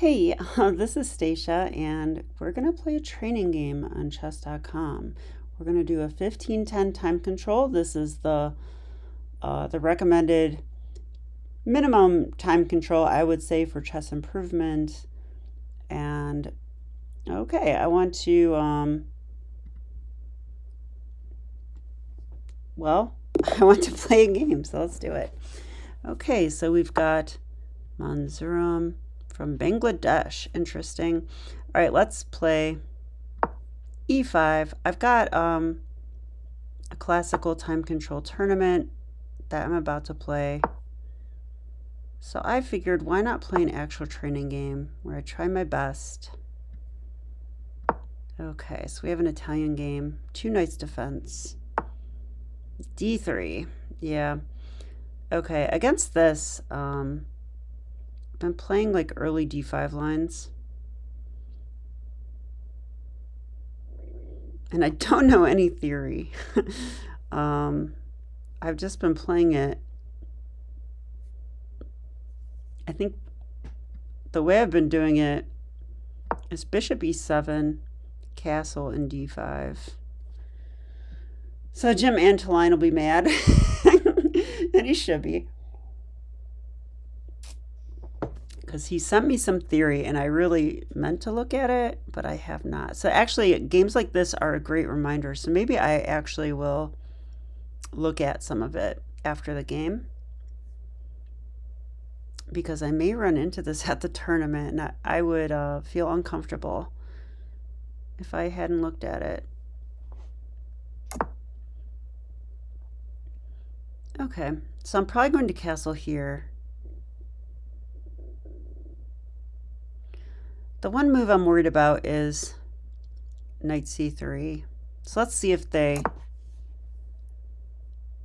Hey, this is Stacia, and we're going to play a training game on chess.com. We're going to do a 15-10 time control. This is the recommended minimum time control, I would say, for chess improvement. And okay, I want to, I want to play a game, so let's do it. Okay, so we've got Manzuram from Bangladesh. Interesting. All right, let's play e5. I've got a classical time control tournament that I'm about to play. So I figured, why not play an actual training game where I try my best. Okay, so we have an Italian game. 2 knights defense. d3. Yeah. Okay, against this, I've been playing like early d5 lines. And I don't know any theory. I've just been playing it. I think the way I've been doing it is bishop e7, castle, and d5. So Jim Antoline will be mad. And he should be. Because he sent me some theory, and I really meant to look at it, but I have not. So actually, games like this are a great reminder. So maybe I actually will look at some of it after the game, because I may run into this at the tournament, and I would feel uncomfortable if I hadn't looked at it. Okay, so I'm probably going to castle here. The one move I'm worried about is knight c3. So let's see if they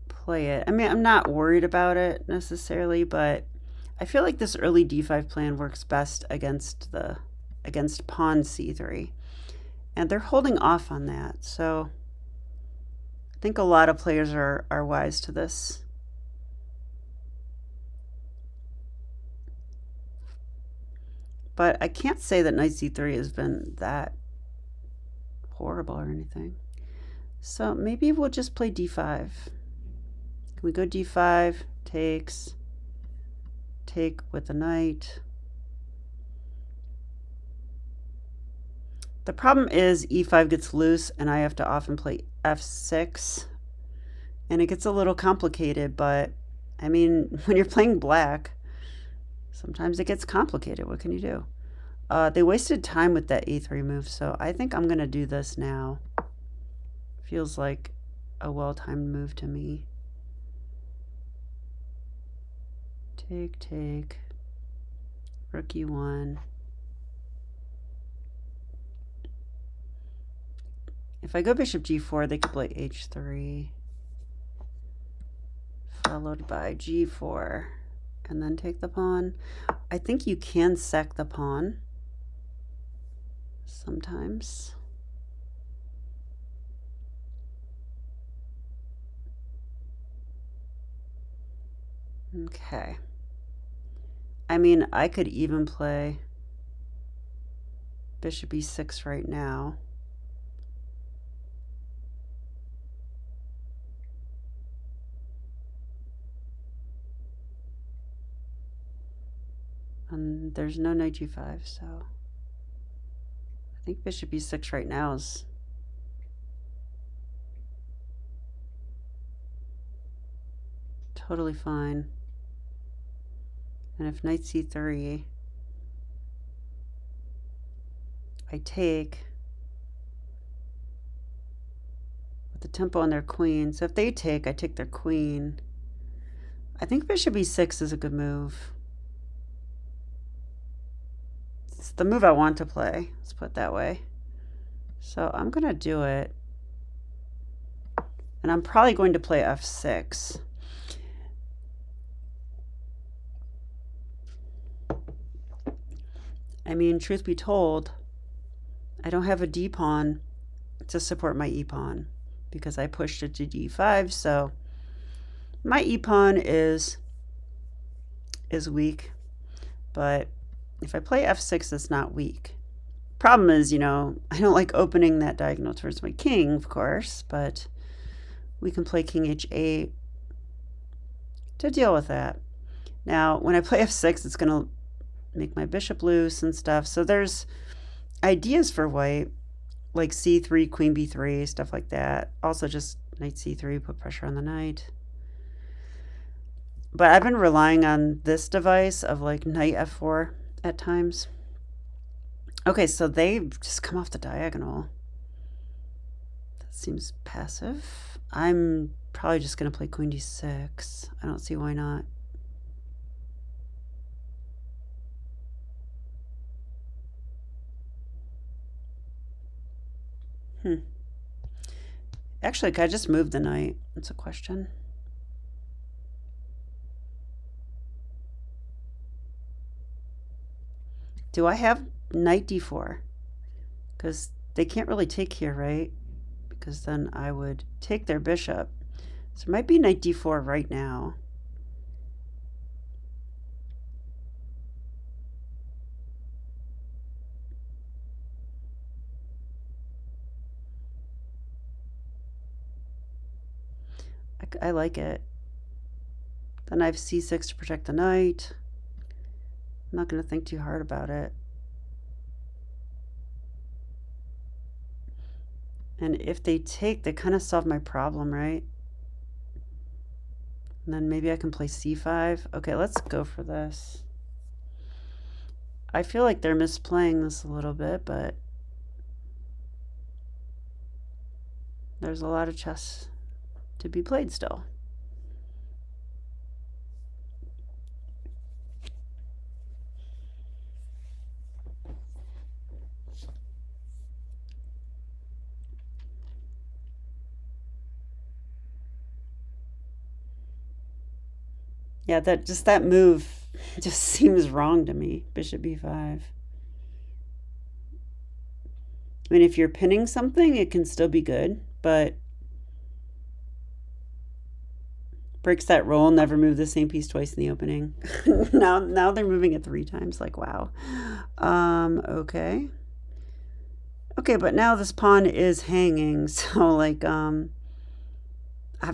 play it. I mean, I'm not worried about it necessarily, but I feel like this early d5 plan works best against pawn c3. And they're holding off on that. So I think a lot of players are wise to this. But I can't say that knight c3 has been that horrible or anything. So maybe we'll just play d5. Can we go d5, takes, take with the knight. The problem is e5 gets loose, and I have to often play f6. And it gets a little complicated, but I mean, when you're playing black, sometimes it gets complicated. What can you do? They wasted time with that e3 move, so I think I'm going to do this now. Feels like a well-timed move to me. Take, take. Rook e1. If I go bishop g4, they could play h3. Followed by g4. And then take the pawn. I think you can sack the pawn sometimes. Okay. I mean, I could even play bishop e6 right now. And there's no knight g5, so I think bishop e6 right now is totally fine. And if knight c3, I take with the tempo on their queen. So if they take, I take their queen. I think bishop e6 is a good move. It's the move I want to play, let's put it that way. So I'm going to do it. And I'm probably going to play f6. I mean, truth be told, I don't have a d pawn to support my e pawn because I pushed it to d5, so my e pawn is weak, but if I play f6, it's not weak. Problem is, you know, I don't like opening that diagonal towards my king, of course, but we can play king h8 to deal with that. Now, when I play f6, it's going to make my bishop loose and stuff. So there's ideas for white, like c3, queen b3, stuff like that. Also just knight c3, put pressure on the knight. But I've been relying on this device of like knight f4 at times. Okay, so they just come off the diagonal. That seems passive. I'm probably just going to play queen d6. I don't see why not. Actually, could I just move the knight? That's a question. Do I have knight d4? Because they can't really take here, right? Because then I would take their bishop. So it might be knight d4 right now. I like it. Then I have c6 to protect the knight. I'm not going to think too hard about it. And if they take, they kind of solve my problem, right? And then maybe I can play c5. Okay, let's go for this. I feel like they're misplaying this a little bit, but there's a lot of chess to be played still. Yeah, that move just seems wrong to me. Bishop b5. I mean, if you're pinning something, it can still be good, but breaks that rule, never move the same piece twice in the opening. now they're moving it 3 times, like wow. Okay. Okay, but now this pawn is hanging, so like I'm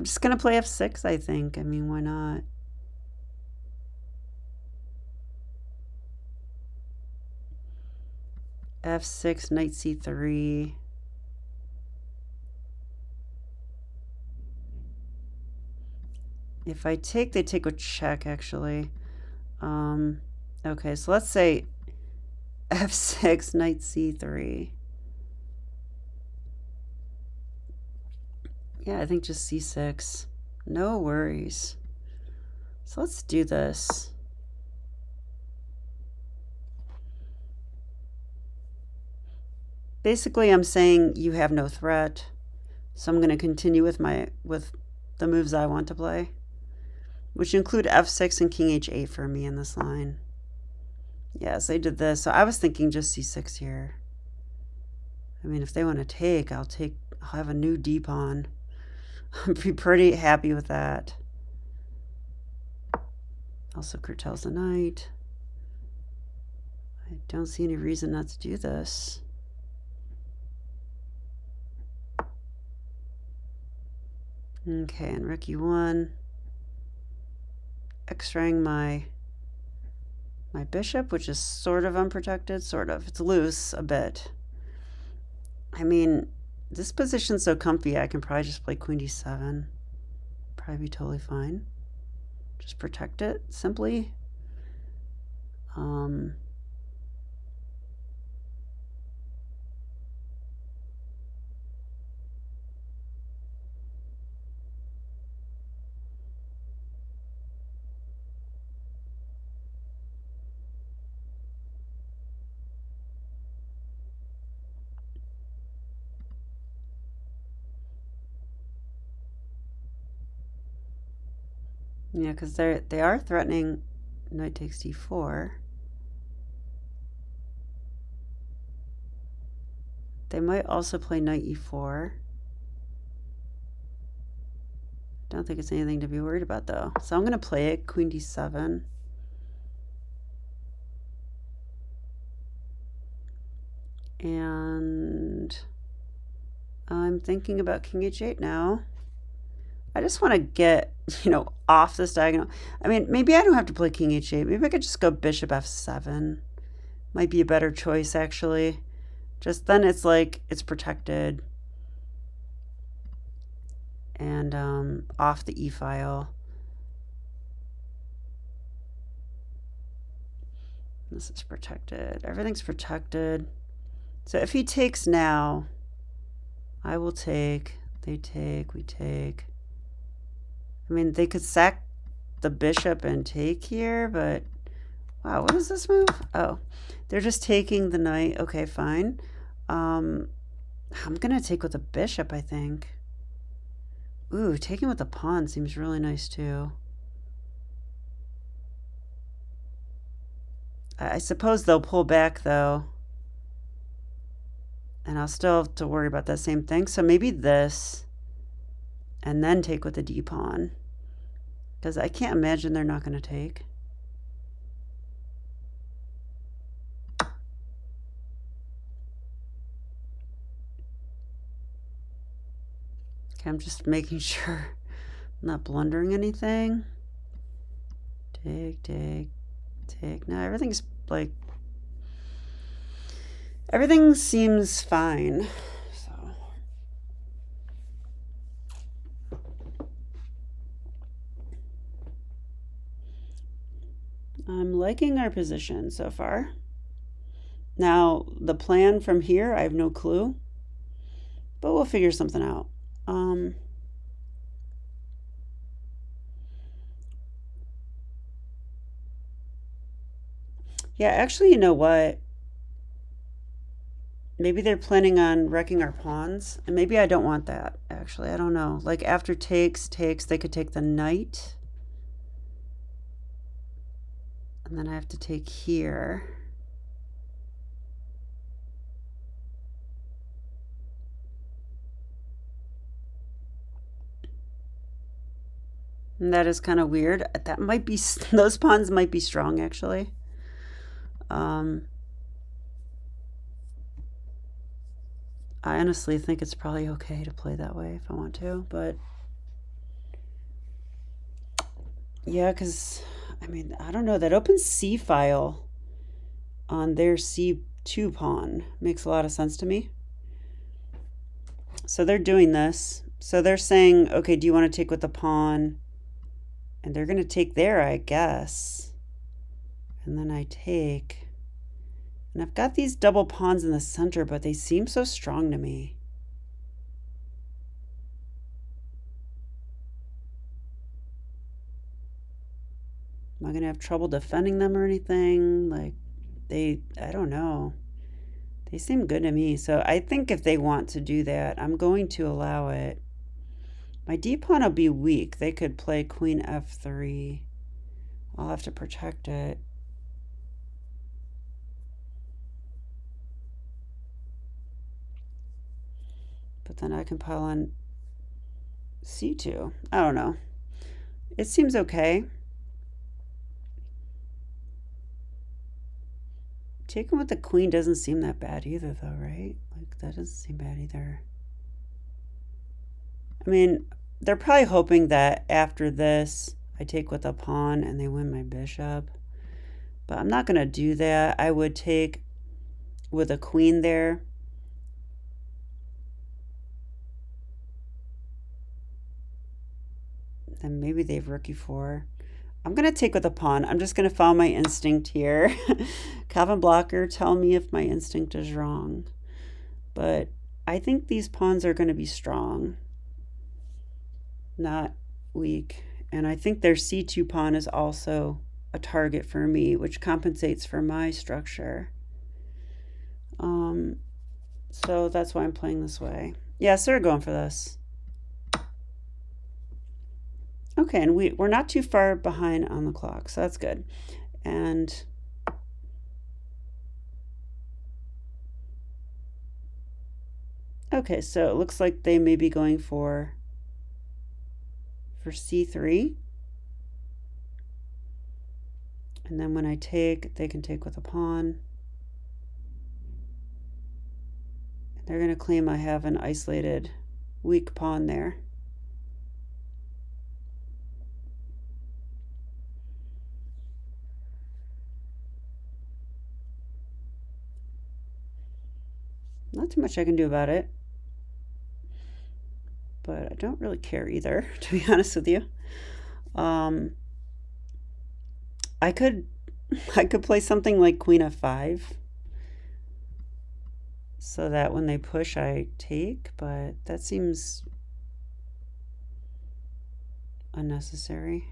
just gonna play f6, I think. I mean, why not? f6, knight c3. If I take, they take with check, actually. Okay, so let's say f6, knight c3. Yeah, I think just c6. No worries. So let's do this. Basically, I'm saying you have no threat. So I'm going to continue with the moves I want to play, which include f6 and king h8 for me in this line. Yes, they did this. So I was thinking just c6 here. I mean, if they want to take, I'll have a new d pawn. I'd be pretty happy with that. Also curtails the knight. I don't see any reason not to do this. Okay, and rook e1. X-raying my bishop, which is sort of unprotected, sort of. It's loose a bit. I mean, this position's so comfy, I can probably just play queen d7. Probably be totally fine. Just protect it, simply. Yeah, because they are threatening knight takes d4. They might also play knight e4. Don't think it's anything to be worried about, though. So I'm going to play it, queen d7. And I'm thinking about king h8 now. I just want to get, off this diagonal. I mean, maybe I don't have to play king h8. Maybe I could just go bishop f7. Might be a better choice, actually. Just then it's like it's protected. And off the e-file. This is protected. Everything's protected. So if he takes now, I will take, they take, we take. I mean, they could sack the bishop and take here, but wow, what is this move? Oh, they're just taking the knight. Okay, fine. I'm going to take with the bishop, I think. Ooh, taking with the pawn seems really nice, too. I suppose they'll pull back, though. And I'll still have to worry about that same thing. So maybe this. And then take with the d-pawn. Because I can't imagine they're not going to take. Okay, I'm just making sure I'm not blundering anything. Take, take, take. Now everything's like, everything seems fine. So I'm liking our position so far. Now the plan from here, I have no clue, but we'll figure something out. Yeah, actually, you know what? Maybe they're planning on wrecking our pawns. And maybe I don't want that, actually. I don't know. Like, after takes, they could take the knight. And then I have to take here. And that is kind of weird. That might be, those pawns might be strong, actually. I honestly think it's probably okay to play that way if I want to, but yeah, because I mean, I don't know, that open C file on their C2 pawn makes a lot of sense to me. So they're doing this. So they're saying, okay, do you want to take with the pawn? And they're going to take there, I guess. And then I take. And I've got these double pawns in the center, but they seem so strong to me. Am I going to have trouble defending them or anything? Like, I don't know. They seem good to me. So I think if they want to do that, I'm going to allow it. My d-pawn will be weak. They could play queen f3. I'll have to protect it. But then I can pile on c2. I don't know. It seems okay. Taking with the queen doesn't seem that bad either, though, right? Like, that doesn't seem bad either. I mean, they're probably hoping that after this, I take with a pawn and they win my bishop. But I'm not going to do that. I would take with a queen there. Then maybe they have rook e4. I'm going to take with a pawn. I'm just going to follow my instinct here. Calvin Blocker, tell me if my instinct is wrong. But I think these pawns are going to be strong, not weak. And I think their c2 pawn is also a target for me, which compensates for my structure. So that's why I'm playing this way. Yes, they're going for this. Okay, and we're not too far behind on the clock, so that's good. And okay, so it looks like they may be going for c3. And then when I take, they can take with a pawn. They're going to claim I have an isolated weak pawn there. Not too much I can do about it. But I don't really care either, to be honest with you. I could play something like Queen f5 so that when they push I take, but that seems unnecessary.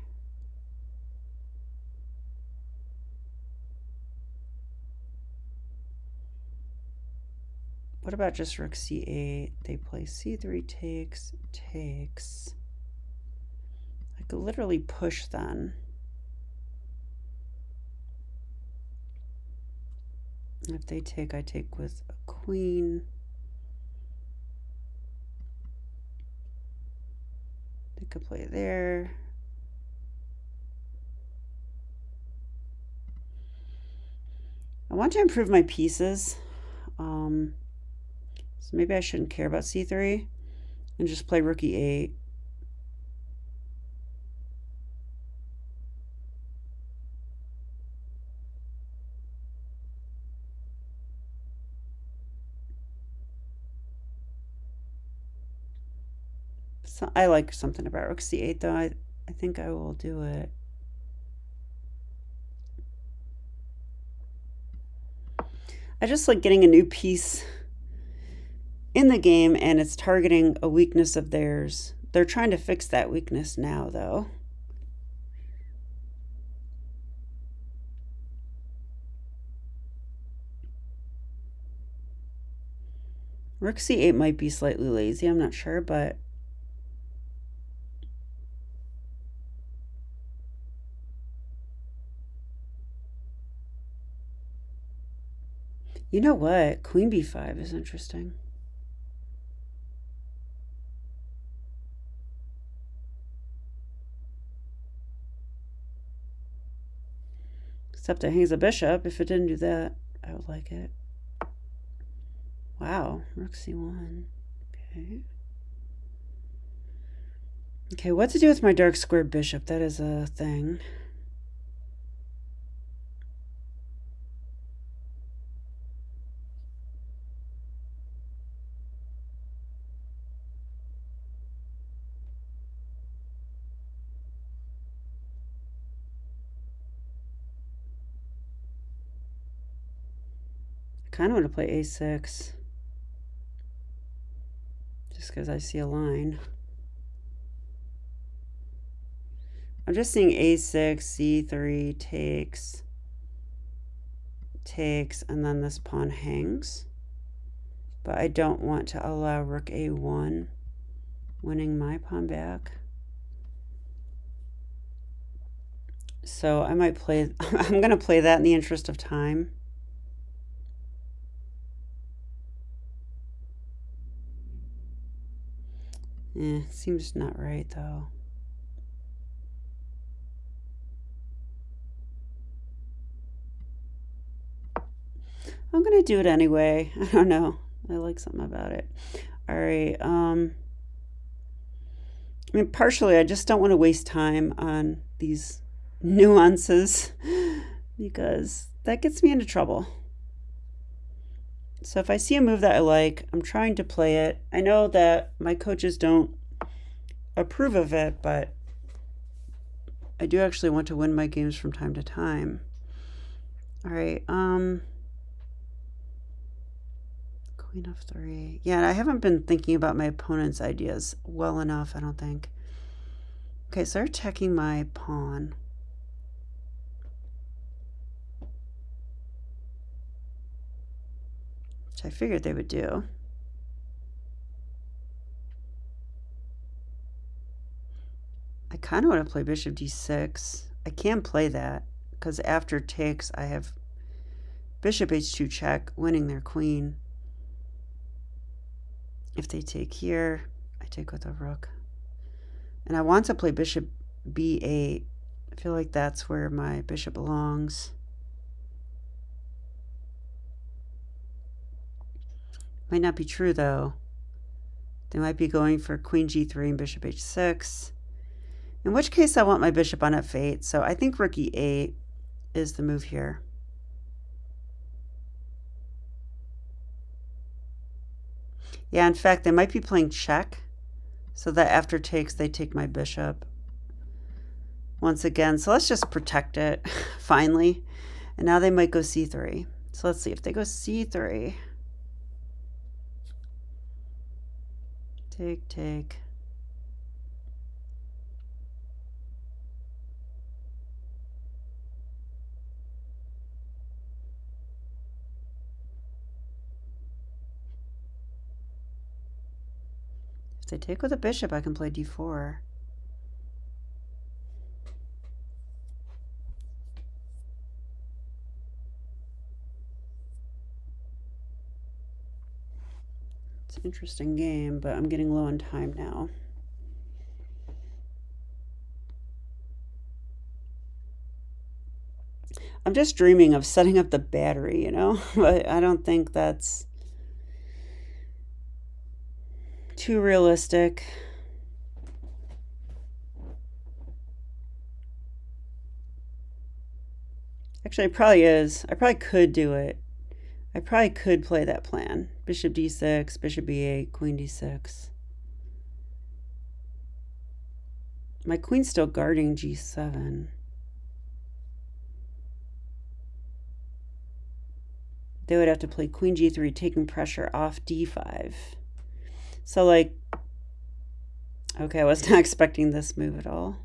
What about just rook c8? They play c3 takes, takes. I could literally push then. If they take, I take with a queen. They could play there. I want to improve my pieces. So maybe I shouldn't care about c3 and just play rook e8. So I like something about rook c8 though. I think I will do it. I just like getting a new piece in the game and it's targeting a weakness of theirs. They're trying to fix that weakness now though. Rook c8 might be slightly lazy, I'm not sure, but you know what? Queen b5 is interesting. Except it hangs a bishop. If it didn't do that, I would like it. Wow, rook c1. Okay. Okay, what to do with my dark square bishop? That is a thing. I kind of want to play a6. Just because I see a line. I'm just seeing a6, c3, takes, takes, and then this pawn hangs. But I don't want to allow rook a1 winning my pawn back. So I might play, I'm going to play that in the interest of time. Seems not right though. I'm gonna do it anyway. I don't know. I like something about it. All right. I mean, partially, I just don't want to waste time on these nuances because that gets me into trouble. So if I see a move that I like, I'm trying to play it. I know that my coaches don't approve of it, but I do actually want to win my games from time to time. All right. Queen f3. Yeah, I haven't been thinking about my opponent's ideas well enough, I don't think. Okay, so they're attacking my pawn. Which I figured they would do. I kind of want to play bishop d6. I can play that because after takes I have bishop h2 check, winning their queen. If they take here, I take with a rook. And I want to play bishop b8. I feel like that's where my bishop belongs. Might not be true, though. They might be going for queen g3 and bishop h6. In which case, I want my bishop on f8. So I think rook e8 is the move here. Yeah, in fact, they might be playing check, so that after takes, they take my bishop once again. So let's just protect it, finally. And now they might go c3. So let's see if they go c3. Take, take. If they take with a bishop, I can play d4. It's an interesting game, but I'm getting low on time now. I'm just dreaming of setting up the battery, you know? But I don't think that's too realistic. Actually, it probably is. I probably could do it. I probably could play that plan. Bishop d6, bishop e8, queen d6. My queen's still guarding g7. They would have to play queen g3, taking pressure off d5. So, like, okay, I was not expecting this move at all.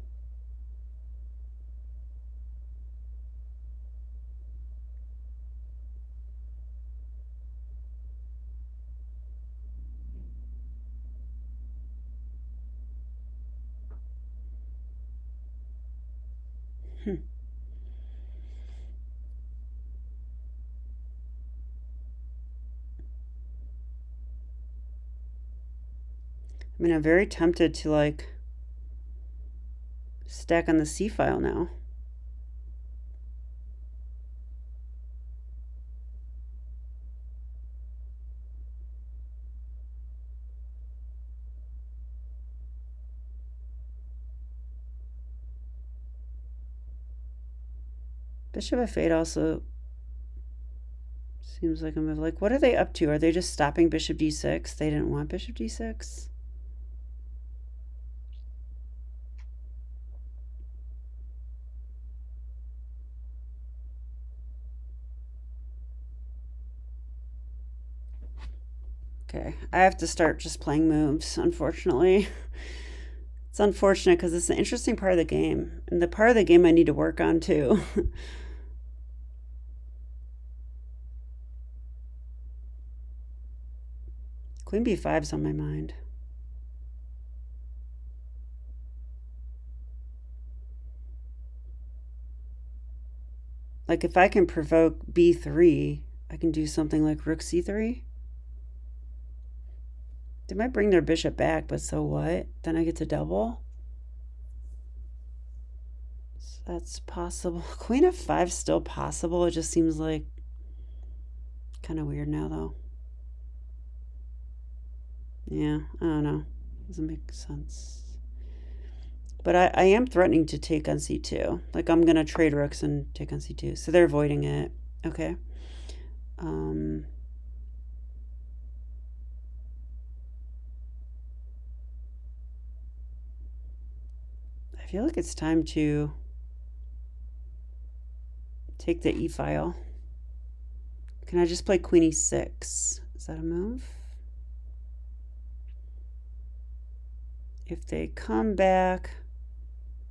I mean, I'm very tempted to, like, stack on the c file now. Bishop f8 also seems like a move. Like, what are they up to? Are they just stopping bishop d6? They didn't want bishop d6? Okay, I have to start just playing moves, unfortunately. It's unfortunate because it's an interesting part of the game. And the part of the game I need to work on, too. Queen b5's on my mind. Like, if I can provoke b3, I can do something like rook c3. They might bring their bishop back, but so what? Then I get to double? So that's possible. Queen f5 is still possible. It just seems like kind of weird now, though. Yeah, I don't know. Doesn't make sense. But I am threatening to take on c2. Like, I'm going to trade rooks and take on c2. So they're avoiding it. Okay. I feel like it's time to take the e file. Can I just play queen e6? Is that a move? If they come back,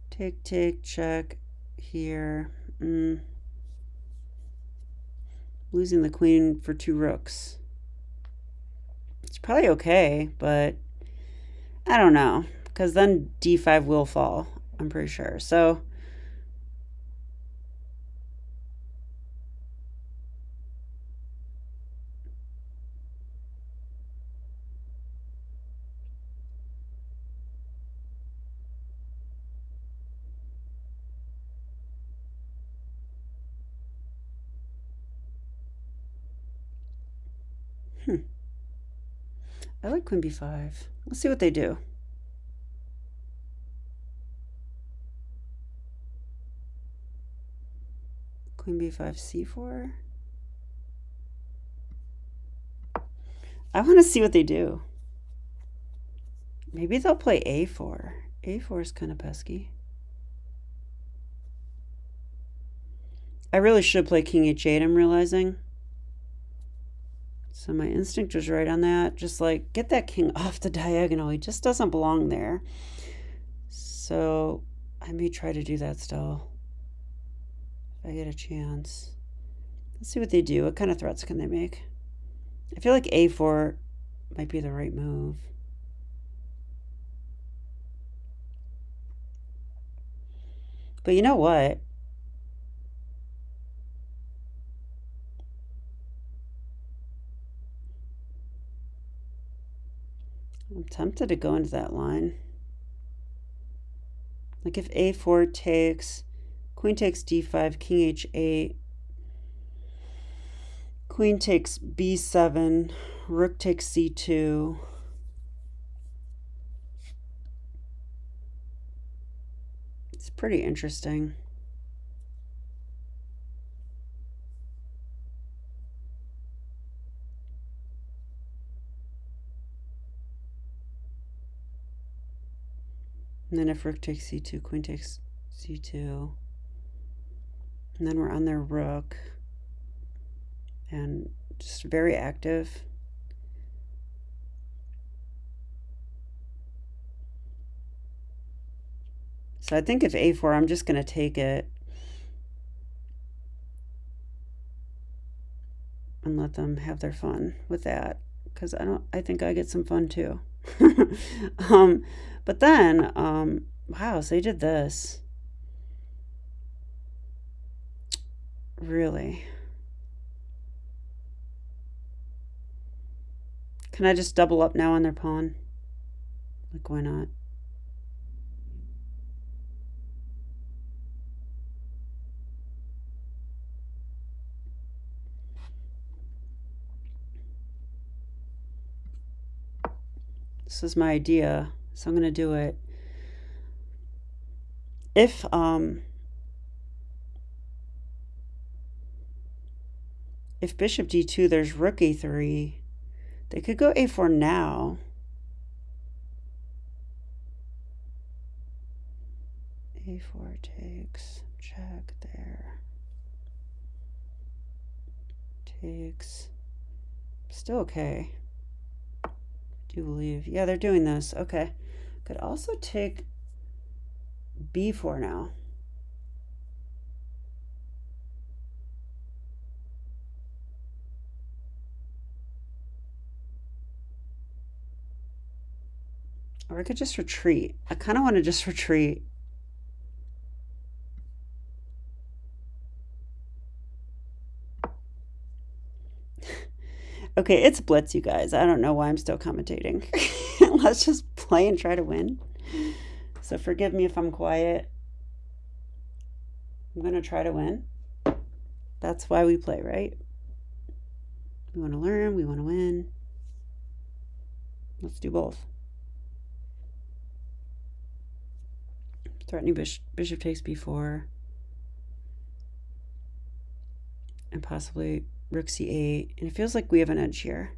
take, take, check here. Losing the queen for 2 rooks. It's probably okay, but I don't know. Because then d5 will fall, I'm pretty sure. So I like queen b5. Let's see what they do. Queen b5, c4. I want to see what they do. Maybe they'll play a4. a4 is kind of pesky. I really should play king h8, I'm realizing. So my instinct was right on that. Just like, get that king off the diagonal. He just doesn't belong there. So I may try to do that still, if I get a chance. Let's see what they do. What kind of threats can they make? I feel like a4 might be the right move. But you know what? I'm tempted to go into that line. Like if a4 takes, queen takes d5, king h8, queen takes b7, rook takes c2. It's pretty interesting. And then if rook takes c2, queen takes c2. And then we're on their rook. And just very active. So I think if a4, I'm just going to take it and let them have their fun with that, because I think I get some fun too. But then, wow, so they did this. Really? Can I just double up now on their pawn? Like, why not? This is my idea, so I'm going to do it. If bishop d2, there's rook a3. They could go a4 now. a4 takes, check there. Takes. Still okay. I do believe. Yeah, they're doing this. Okay. Could also take b4 now. Or I could just retreat. I kind of want to just retreat. Okay, it's Blitz, you guys. I don't know why I'm still commentating. Let's just play and try to win. So forgive me if I'm quiet. I'm going to try to win. That's why we play, right? We want to learn. We want to win. Let's do both. Threatening bishop takes b4. And possibly rook c8. And it feels like we have an edge here.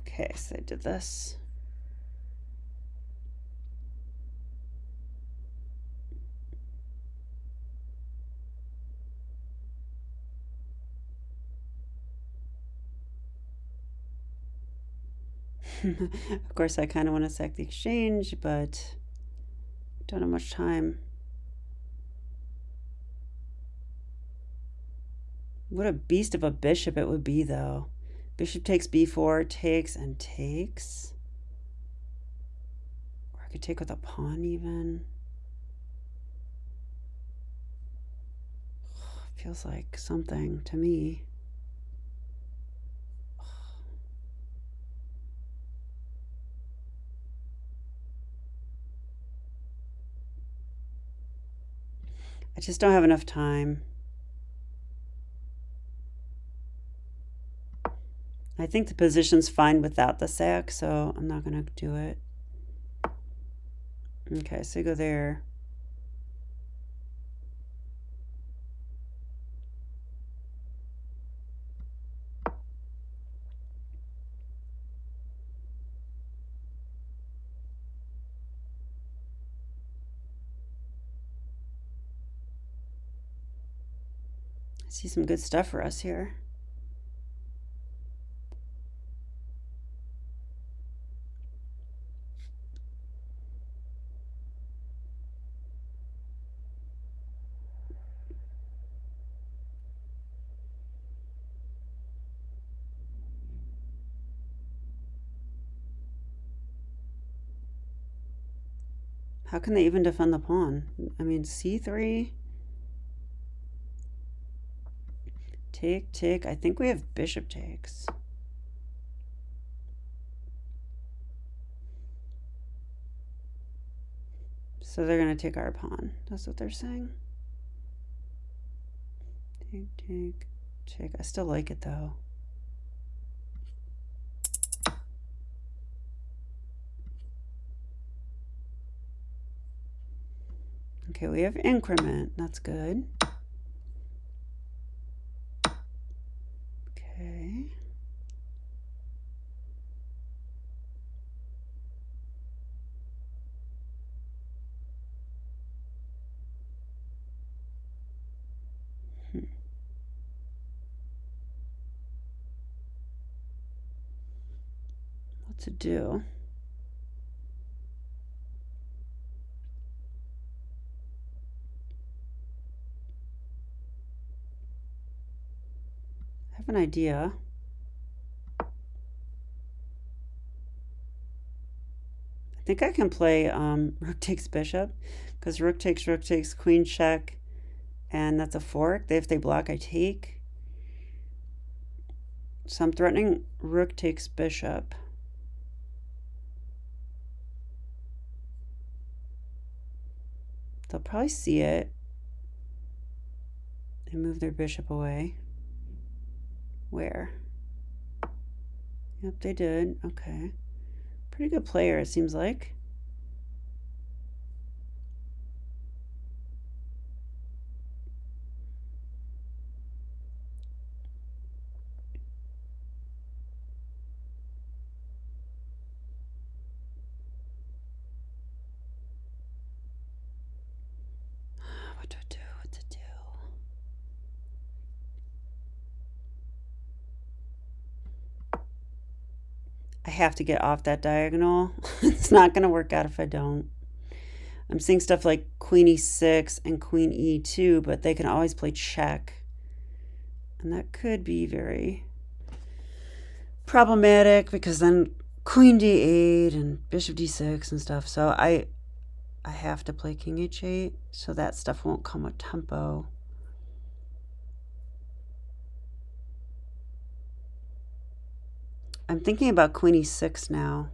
Okay, so I did this. Of course, I kind of want to sack the exchange, but don't have much time. What a beast of a bishop it would be, though. Bishop takes b4, takes and takes. Or I could take with a pawn even. Feels like something to me. I just don't have enough time. I think the position's fine without the sack, so I'm not going to do it. Okay, so you go there. I see some good stuff for us here. How can they even defend the pawn? I mean, c3. Take, take. I think we have bishop takes. So they're going to take our pawn. That's what they're saying. Take, take, take. I still like it, though. Okay, we have increment. That's good. Okay. What to do? I have an idea. I think I can play rook takes bishop, because rook takes, queen check, and that's a fork. If they block, I take. So I'm threatening rook takes bishop. They'll probably see it and move their bishop away. Where? Yep, they did. Okay. Pretty good player, it seems like. What to do? What to do? I have to get off that diagonal. It's not going to work out if I don't. I'm seeing stuff like queen e6 and queen e2, but they can always play check. And that could be very problematic because then queen d8 and bishop d6 and stuff. So I have to play king h8 so that stuff won't come with tempo. I'm thinking about queen e6 now.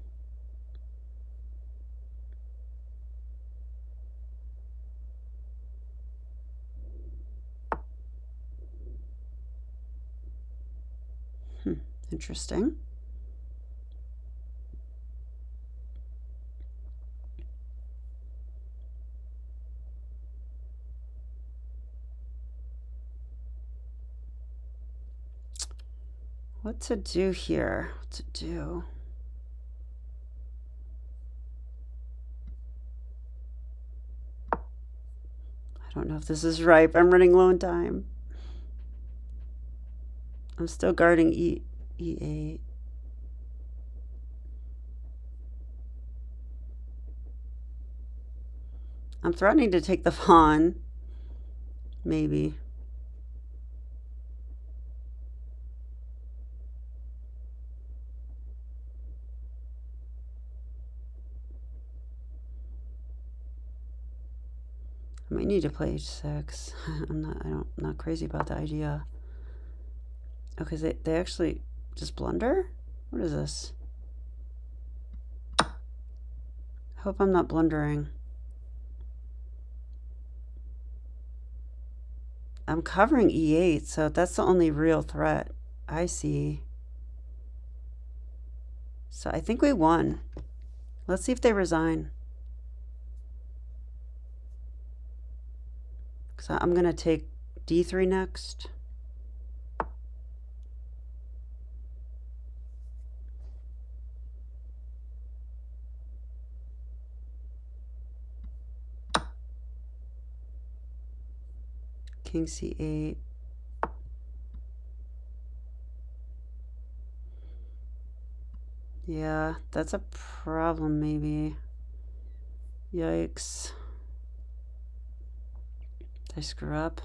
Interesting. What to do here? What to do? I don't know if this is ripe. I'm running low on time. I'm still guarding e8. I'm threatening to take the pawn. Maybe. I might need to play h6. I'm not crazy about the idea. Okay, they actually just blunder? What is this? I hope I'm not blundering. I'm covering e8, so that's the only real threat I see. So I think we won. Let's see if they resign. So I'm going to take d3 next. King c8. Yeah, that's a problem maybe. Yikes. Did I screw up?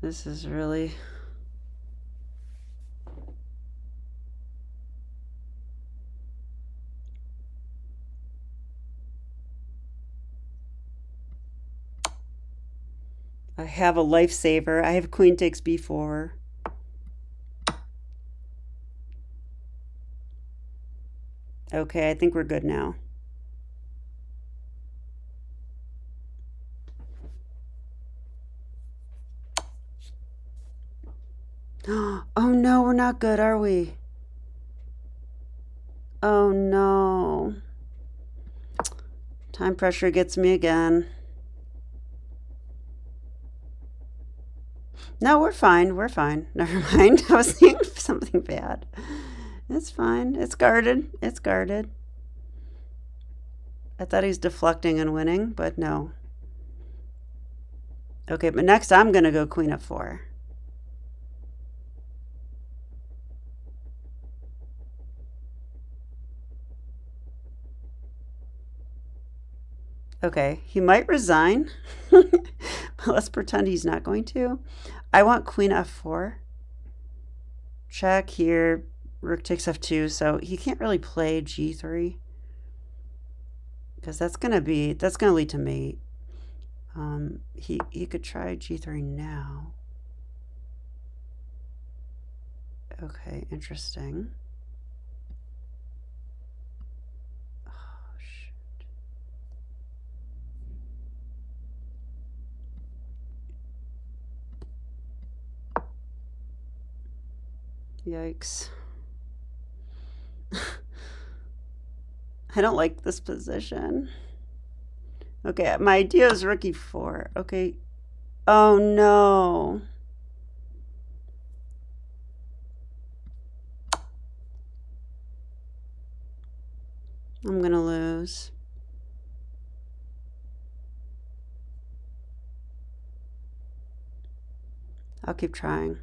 This is really... I have a lifesaver. I have queen takes b4. Okay, I think we're good now. Oh no, we're not good, are we? Oh no. Time pressure gets me again. No, we're fine. We're fine. Never mind. I was thinking something bad. It's fine. It's guarded. It's guarded. I thought he's deflecting and winning, but no. Okay, but next I'm going to go queen f4. Okay, he might resign, but let's pretend he's not going to. I want queen f4. Check here. Rook takes f2, so he can't really play g3 because that's gonna lead to mate. He could try g3 now. Okay, interesting. Oh shit. Yikes. I don't like this position. Okay, my idea is rook e4. Okay. Oh no. I'm gonna lose. I'll keep trying.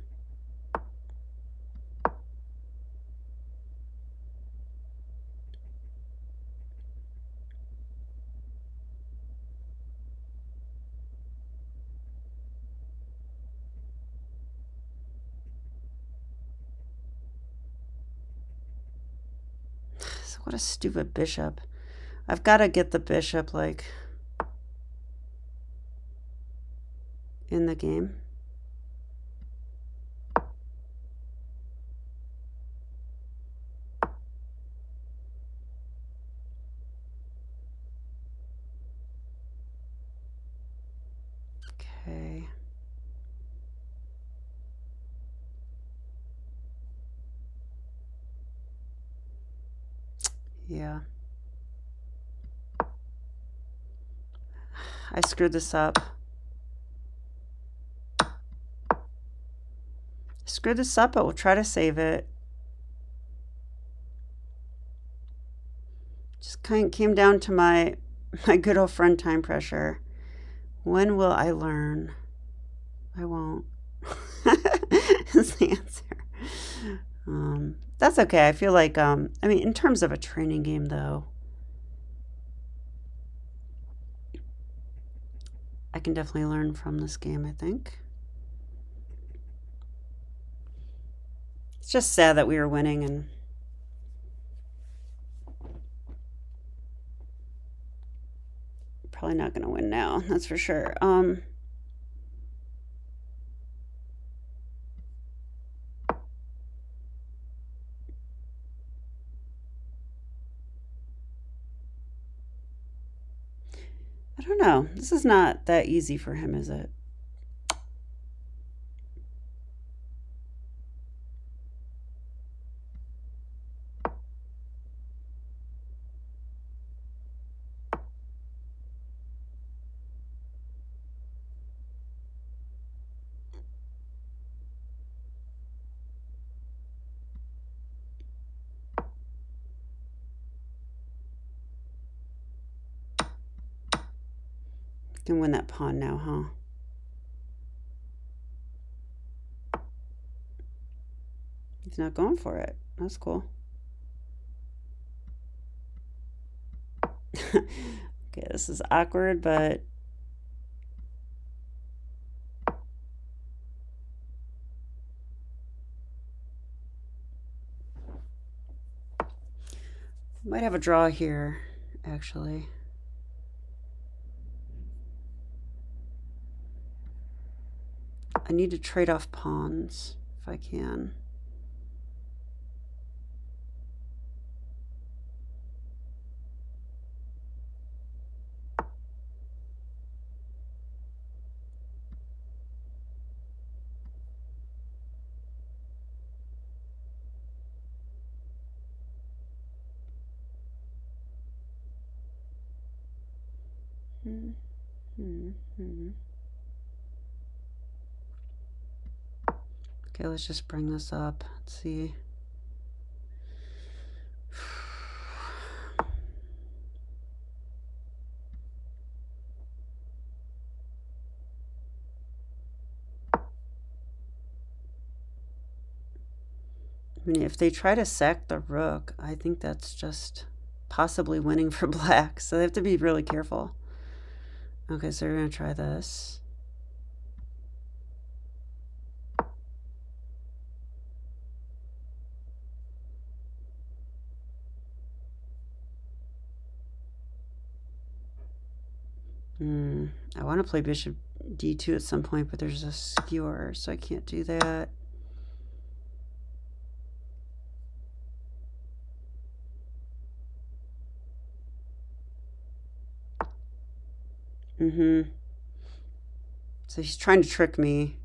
What a stupid bishop. I've got to get the bishop, like, in the game. Okay. Yeah. I screwed this up. Screw this up, but we'll try to save it. Just kind of came down to my good old friend time pressure. When will I learn? I won't. Is the answer. That's okay. I feel like, I mean, in terms of a training game, though, I can definitely learn from this game, I think. It's just sad that we were winning and probably not going to win now, that's for sure. I don't know. This is not that easy for him, is it? Can win that pawn now, huh? He's not going for it. That's cool. Okay, this is awkward, but might have a draw here, actually. I need to trade off pawns if I can. Okay, let's just bring this up. Let's see. I mean, if they try to sack the rook, I think that's just possibly winning for black. So they have to be really careful. Okay, so we're going to try this. I want to play bishop d2 at some point, but there's a skewer, so I can't do that. So he's trying to trick me.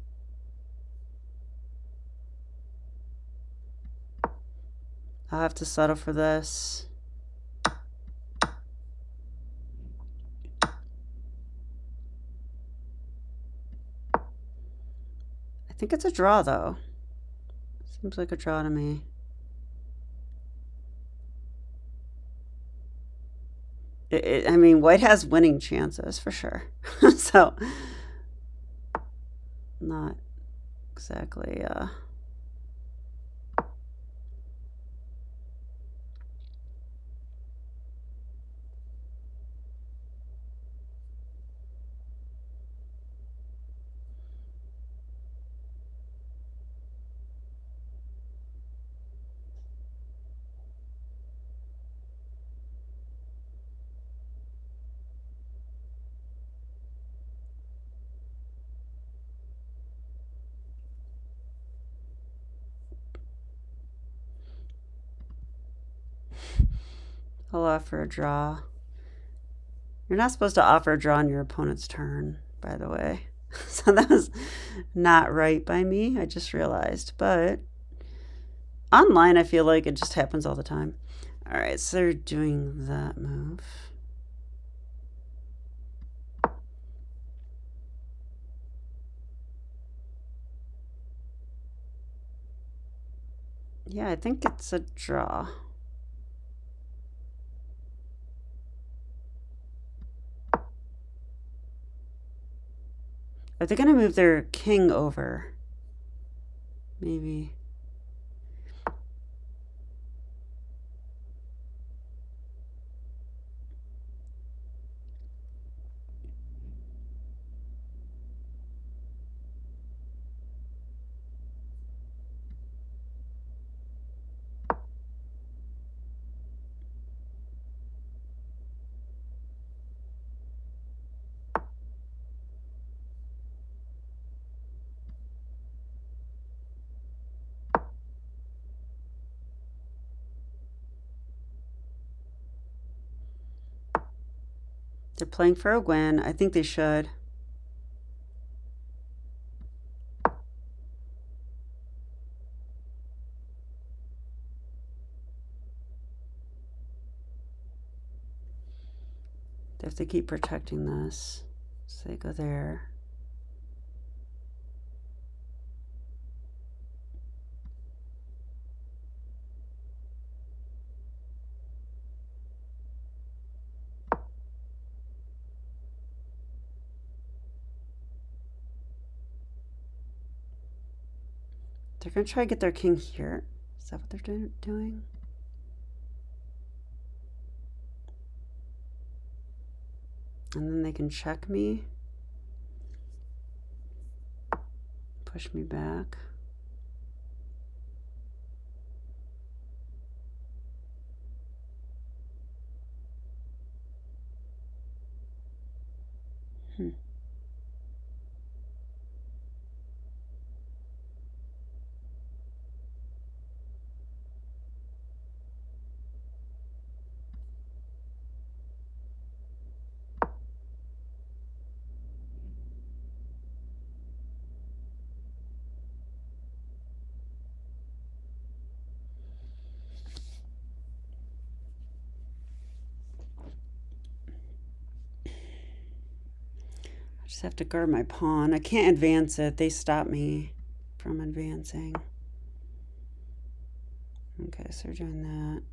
I'll have to settle for this. I think it's a draw, though. Seems like a draw to me. I mean, white has winning chances for sure. So, not exactly. I'll offer a draw. You're not supposed to offer a draw on your opponent's turn, by the way. So that was not right by me. I just realized. But online, I feel like it just happens all the time. All right, so they're doing that move. Yeah, I think it's a draw. Are they going to move their king over? Maybe. They're playing for a win. I think they should. They have to keep protecting this. So they go there. They're going to try to get their king here. Is that what they're doing? And then they can check me. Push me back. Just have to guard my pawn. I can't advance it. They stop me from advancing. Okay, so we're doing that.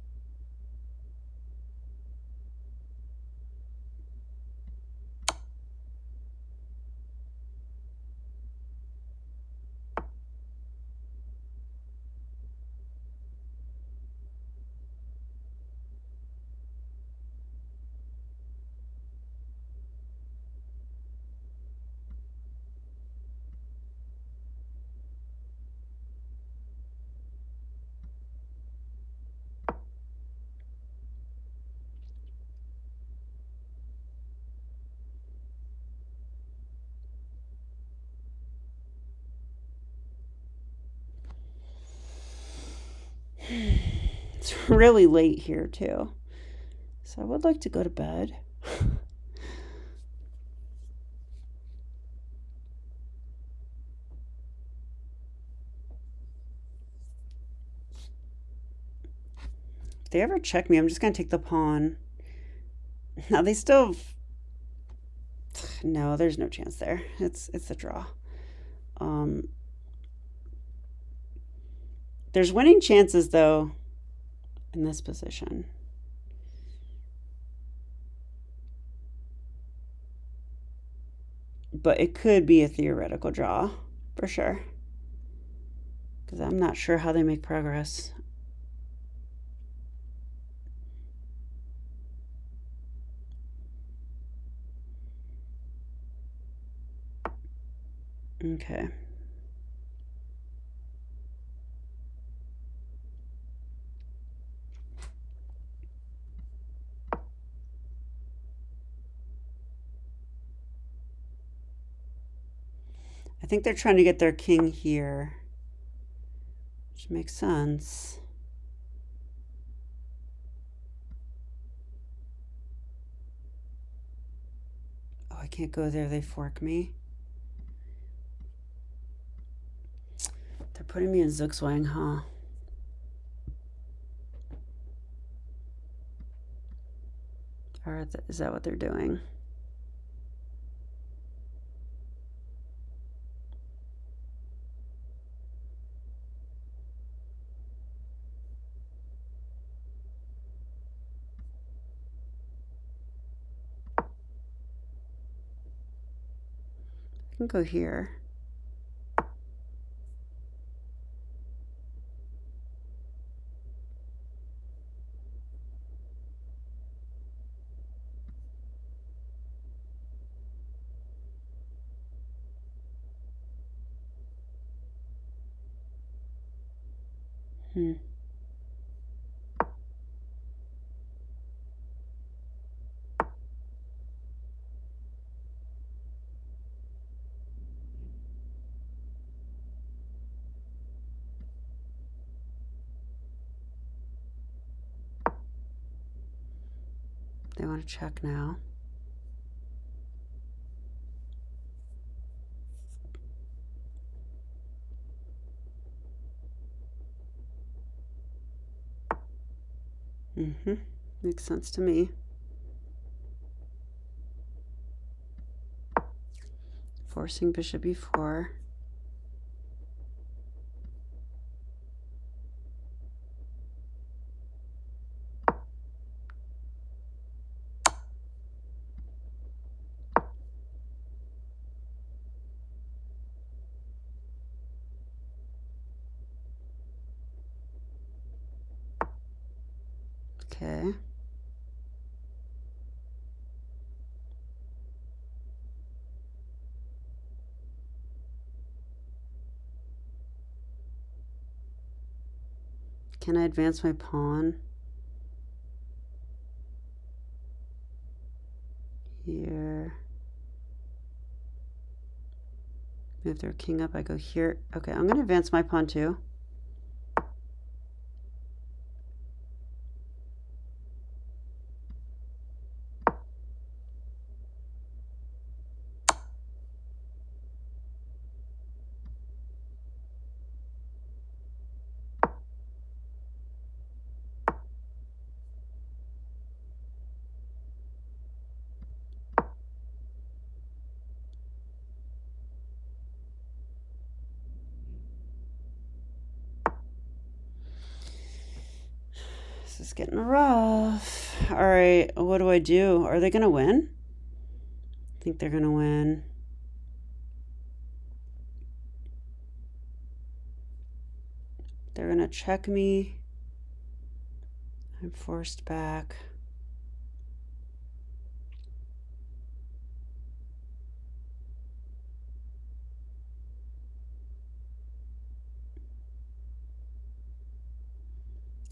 It's really late here too. So I would like to go to bed. If they ever check me, I'm just going to take the pawn. Now they still... No, there's no chance there. It's a draw. There's winning chances, though, in this position. But it could be a theoretical draw, for sure. Because I'm not sure how they make progress. Okay. I think they're trying to get their king here, which makes sense. Oh, I can't go there. They fork me. They're putting me in Zugzwang, huh? Or is that what they're doing? I can go here. They want to check now. Mm-hmm. Makes sense to me. Forcing bishop e4. Okay. Can I advance my pawn? Here. Move their king up, I go here. Okay, I'm gonna advance my pawn too. This is getting rough. All right, what do I do? Are they gonna win? I think they're gonna win. They're gonna check me. I'm forced back.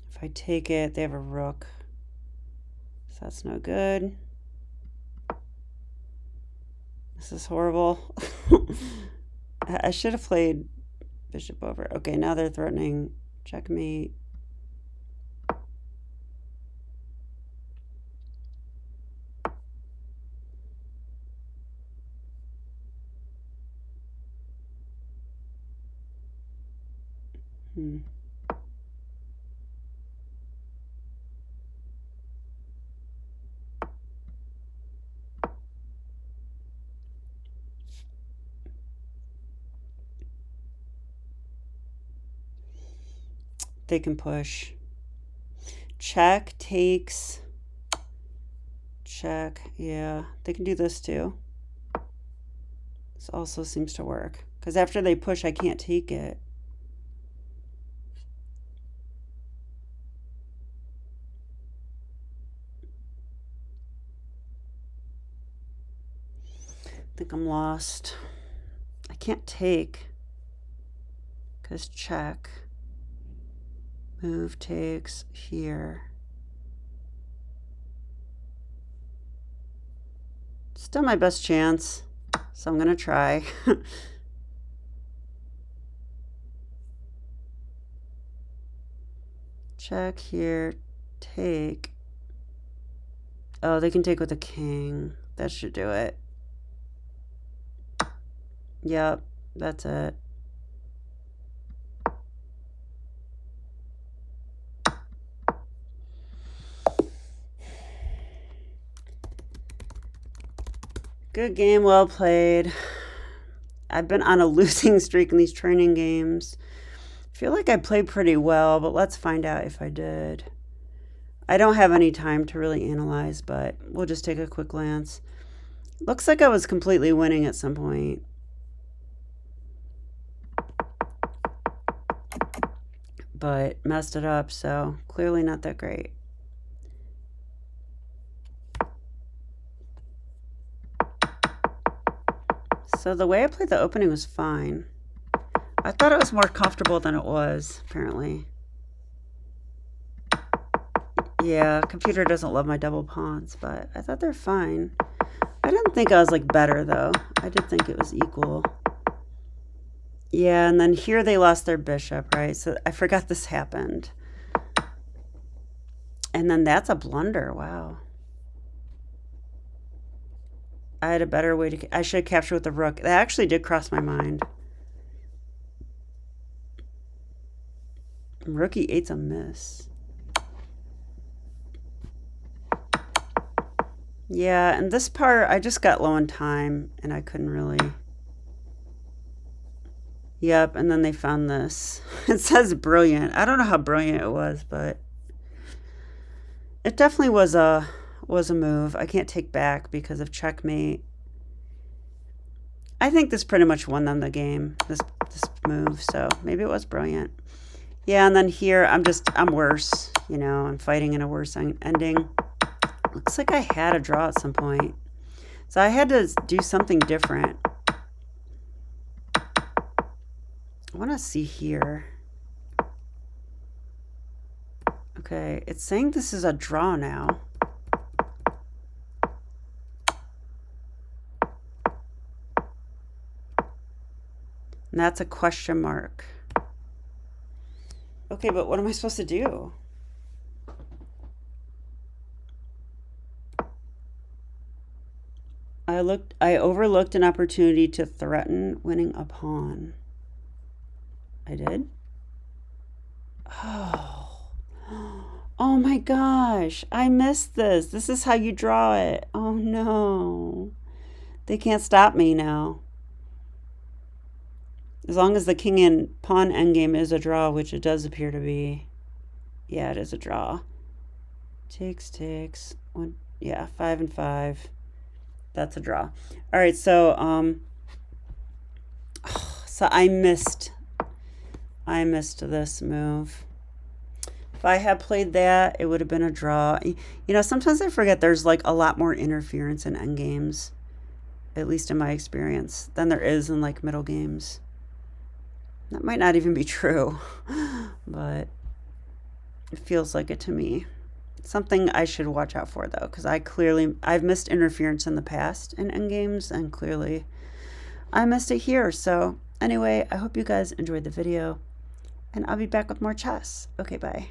If I take it, they have a rook. So that's no good. This is horrible. I should have played bishop over. Okay, now they're threatening checkmate. They can push. Check takes. Check. Yeah, they can do this too. This also seems to work. Because after they push, I can't take it. I think I'm lost. I can't take. Because check. Move takes here. Still my best chance, so I'm gonna try. Check here, take. Oh, they can take with a king. That should do it. Yep, that's it. Good game, well played. I've been on a losing streak in these training games. I feel like I played pretty well, but let's find out if I did. I don't have any time to really analyze, but we'll just take a quick glance. Looks like I was completely winning at some point. But messed it up, so clearly not that great. So the way I played the opening was fine. I thought it was more comfortable than it was, apparently. Yeah, computer doesn't love my double pawns, but I thought they're fine. I didn't think I was like better though. I did think it was equal. Yeah, and then here they lost their bishop, right? So I forgot this happened. And then that's a blunder, wow. I had a better way to, I should have captured with the rook. That actually did cross my mind. Rook e8's a miss. Yeah, and this part, I just got low on time, and I couldn't really... Yep, and then they found this. It says brilliant. I don't know how brilliant it was, but it definitely was a move. I can't take back because of checkmate. I think this pretty much won them the game, this move, so maybe it was brilliant. Yeah, and then here I'm worse, you know, I'm fighting in a worse ending. Looks like I had a draw at some point. So I had to do something different. I want to see here. Okay, it's saying this is a draw now. And that's a question mark. Okay, but what am I supposed to do? I overlooked an opportunity to threaten winning a pawn. I did? Oh. Oh my gosh, I missed this. This is how you draw it. Oh no. They can't stop me now. As long as the king and pawn endgame is a draw, which it does appear to be. Yeah, it is a draw. Takes. One, yeah, 5 and 5. That's a draw. All right, so so I missed this move. If I had played that, it would have been a draw. You know, sometimes I forget there's like a lot more interference in endgames, at least in my experience, than there is in like middle games. That might not even be true, but it feels like it to me. Something I should watch out for though, because I've missed interference in the past in endgames, and clearly I missed it here. So anyway, I hope you guys enjoyed the video, and I'll be back with more chess. Okay, bye.